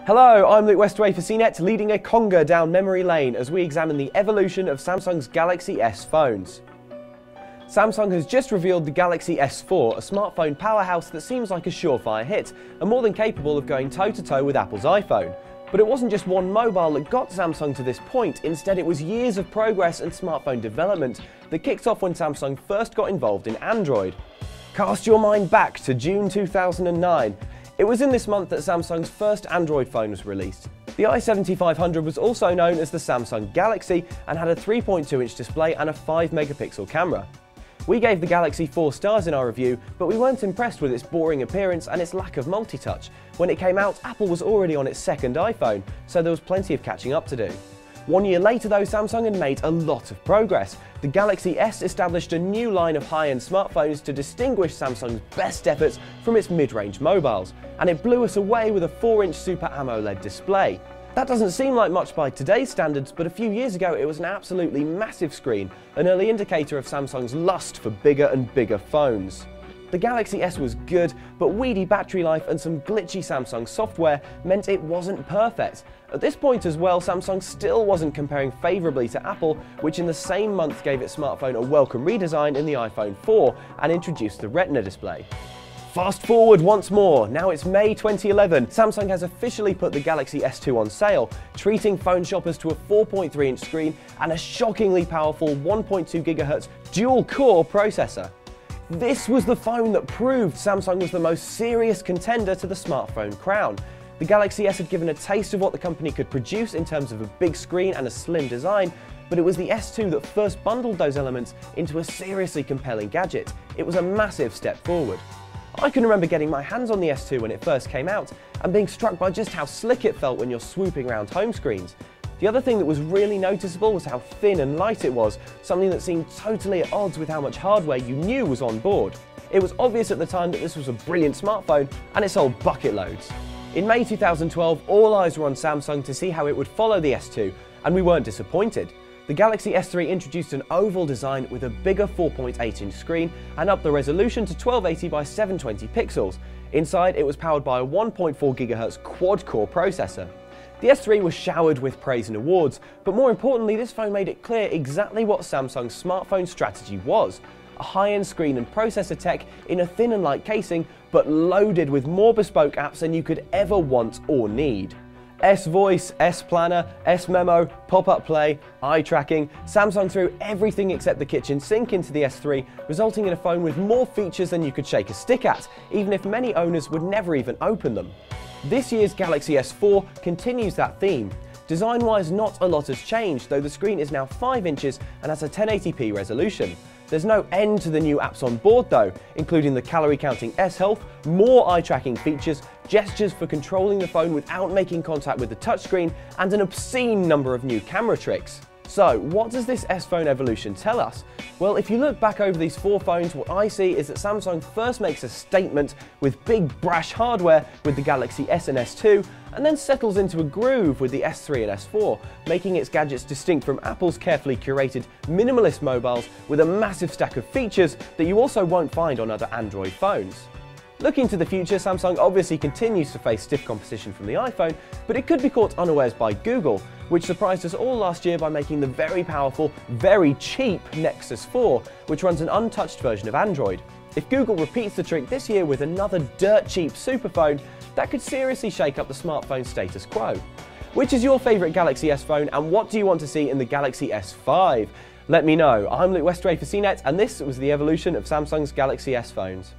Hello, I'm Luke Westaway for CNET, leading a conga down memory lane as we examine the evolution of Samsung's Galaxy S phones. Samsung has just revealed the Galaxy S4, a smartphone powerhouse that seems like a surefire hit, and more than capable of going toe-to-toe with Apple's iPhone. But it wasn't just one mobile that got Samsung to this point, instead it was years of progress and smartphone development that kicked off when Samsung first got involved in Android. Cast your mind back to June 2009. It was in this month that Samsung's first Android phone was released. The i7500 was also known as the Samsung Galaxy and had a 3.2-inch display and a 5-megapixel camera. We gave the Galaxy 4 stars in our review, but we weren't impressed with its boring appearance and its lack of multi-touch. When it came out, Apple was already on its second iPhone, so there was plenty of catching up to do. 1 year later though, Samsung had made a lot of progress. The Galaxy S established a new line of high-end smartphones to distinguish Samsung's best efforts from its mid-range mobiles, and it blew us away with a 4-inch Super AMOLED display. That doesn't seem like much by today's standards, but a few years ago it was an absolutely massive screen, an early indicator of Samsung's lust for bigger and bigger phones. The Galaxy S was good, but weedy battery life and some glitchy Samsung software meant it wasn't perfect. At this point as well, Samsung still wasn't comparing favourably to Apple, which in the same month gave its smartphone a welcome redesign in the iPhone 4 and introduced the Retina display. Fast forward once more, now it's May 2011, Samsung has officially put the Galaxy S2 on sale, treating phone shoppers to a 4.3-inch screen and a shockingly powerful 1.2 GHz dual-core processor. This was the phone that proved Samsung was the most serious contender to the smartphone crown. The Galaxy S had given a taste of what the company could produce in terms of a big screen and a slim design, but it was the S2 that first bundled those elements into a seriously compelling gadget. It was a massive step forward. I can remember getting my hands on the S2 when it first came out and being struck by just how slick it felt when you're swooping around home screens. The other thing that was really noticeable was how thin and light it was, something that seemed totally at odds with how much hardware you knew was on board. It was obvious at the time that this was a brilliant smartphone and it sold bucket loads. In May 2012, all eyes were on Samsung to see how it would follow the S2, and we weren't disappointed. The Galaxy S3 introduced an oval design with a bigger 4.8-inch screen and upped the resolution to 1280 by 720 pixels. Inside, it was powered by a 1.4 GHz quad-core processor. The S3 was showered with praise and awards, but more importantly, this phone made it clear exactly what Samsung's smartphone strategy was. A high-end screen and processor tech in a thin and light casing, but loaded with more bespoke apps than you could ever want or need. S-Voice, S-Planner, S-Memo, Pop-Up Play, eye tracking, Samsung threw everything except the kitchen sink into the S3, resulting in a phone with more features than you could shake a stick at, even if many owners would never even open them. This year's Galaxy S4 continues that theme. Design-wise, not a lot has changed, though the screen is now 5 inches and has a 1080p resolution. There's no end to the new apps on board though, including the calorie-counting S-Health, more eye-tracking features, gestures for controlling the phone without making contact with the touchscreen, and an obscene number of new camera tricks. So, what does this S phone evolution tell us? Well, if you look back over these 4 phones, what I see is that Samsung first makes a statement with big brash hardware with the Galaxy S and S2, and then settles into a groove with the S3 and S4, making its gadgets distinct from Apple's carefully curated minimalist mobiles with a massive stack of features that you also won't find on other Android phones. Looking to the future, Samsung obviously continues to face stiff competition from the iPhone, but it could be caught unawares by Google, which surprised us all last year by making the very powerful, very cheap Nexus 4, which runs an untouched version of Android. If Google repeats the trick this year with another dirt cheap superphone, that could seriously shake up the smartphone status quo. Which is your favourite Galaxy S phone, and what do you want to see in the Galaxy S5? Let me know. I'm Luke Westaway for CNET, and this was the evolution of Samsung's Galaxy S phones.